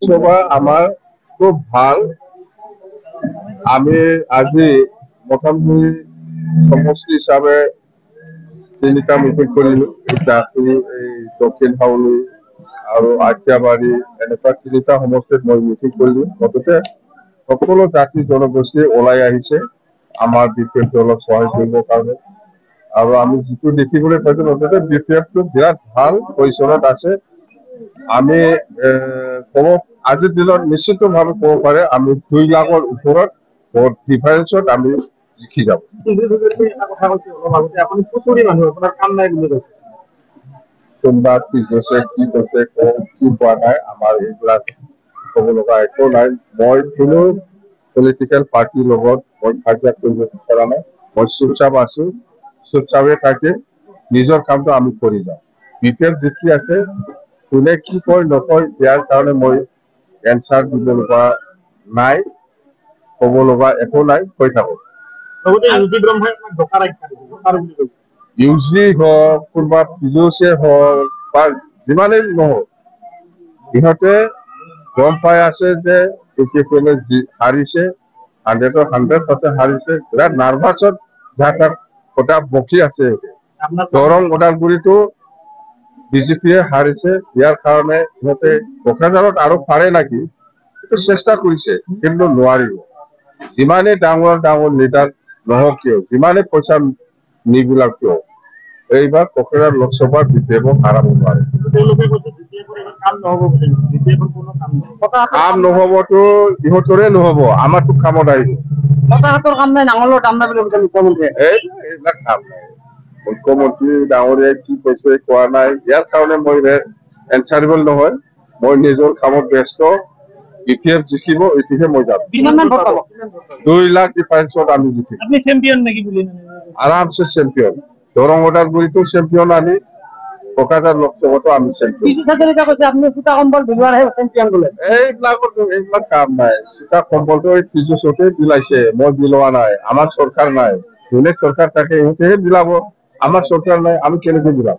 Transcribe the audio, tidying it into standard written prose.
সভা আমাৰ খুব ভাল। আমি আজি মোটামুটি সমষ্টি হিসাবে তিনিটা মিটিং কৰিলো। এই দক্ষিণ হাউলি আৰু আঠিয়াবাৰী এনেকুৱা তিনিটা সমষ্টিত মই মিটিং কৰিলো। গতিকে সকলো জাতি জনগোষ্ঠী ওলাই আহিছে আমাৰ বিপেফ দলক সহায় কৰিবৰ কাৰণে। আৰু আমি যিটো দেখিবলৈ পাইছো মুঠতে বিপেফটো বিৰাট ভাল পজিশ্যনত আছে। আমি কব আজিৰ দিনত নিশ্চিতভাৱে ক'ব পাৰে আমি 2 লাখৰ ওপৰত ভোট ডিফাৰেন্সত আমি জিকি যাব। কোনোবা কি কৈছে কি কৈছে কি কোৱা নাই, আমাৰ এইবিলাক ক'ব লগা একো নাই। মই কোনো পলিটিকেল পাৰ্টিৰ লগত মই কাজিয়া কৰিব বিচৰা নাই। মই চুপচাপ আছো, চুপচাপে থাকি নিজৰ কামটো আমি কৰি যাওঁ। বিপেফ জিকি আছে, কোনে কি কয় নকয় ইয়াৰ কাৰণে মই এনচাৰ দিব লগা নাই, ক'ব লগা একো নাই, কৈ থাকো। ইউজি হওক কোনোবা পিজুচে হওক বা যিমানেই নহওক, ইহঁতে গম পাই আছে যে হাৰিছে, 100% হাৰিছে। বিৰাট নাৰ্ভাছত যাৰ কথা বকি আছে। দৰং ওদালগুৰিটো বিজেপিয়ে হাৰিছে, ইয়াৰ কাৰণে সিহঁতে কোকৰাঝাৰত আৰু পাৰে নেকি, কিন্তু চেষ্টা কৰিছে কিন্তু নোৱাৰিব। যিমানেই ডাঙৰ ডাঙৰ লিডাৰ নহওক কিয়, যিমানেই পইচা নিবিলাক কিয়, এইবাৰ কোকৰাঝাৰ লোকসভাৰ বিপেফক হাৰাব নোৱাৰে। কাম নহবতো ইহঁতৰে নহব, আমাৰতো কামত আহিব। কাম নাই, নাঙলৰ দাম নাই বুলি মুখ্যমন্ত্ৰীয়ে এইবিলাক কাম নাই। মুখ্যমন্ত্ৰী ডাঙৰীয়াই কি কৈছে কোৱা নাই, ইয়াৰ কাৰণে মই এনচাৰেবল নহয়। মই নিজৰ কামত ব্যস্ত। বিপেফ জিকিব, এইটোহে মই যাম। 2 লাখ ডিফাৰেন্সত আমি জিকিম। আৰামছে চেম্পিয়ন। দৰং ওদালগুৰিটো চেম্পিয়ন, আমি কোকৰাঝাৰ লোকসভাতো আমি চেম্পিয়ন। এইবিলাক কাম নাই। সূতা কম্বলটো পিছতে বিলাইছে, মই বিলোৱা নাই। আমাৰ চৰকাৰ নাই, যোনে চৰকাৰ থাকে সিহঁতেহে বিলাব। আমাৰ চৰকাৰ নাই, আমি কেনেকৈ বিলাম?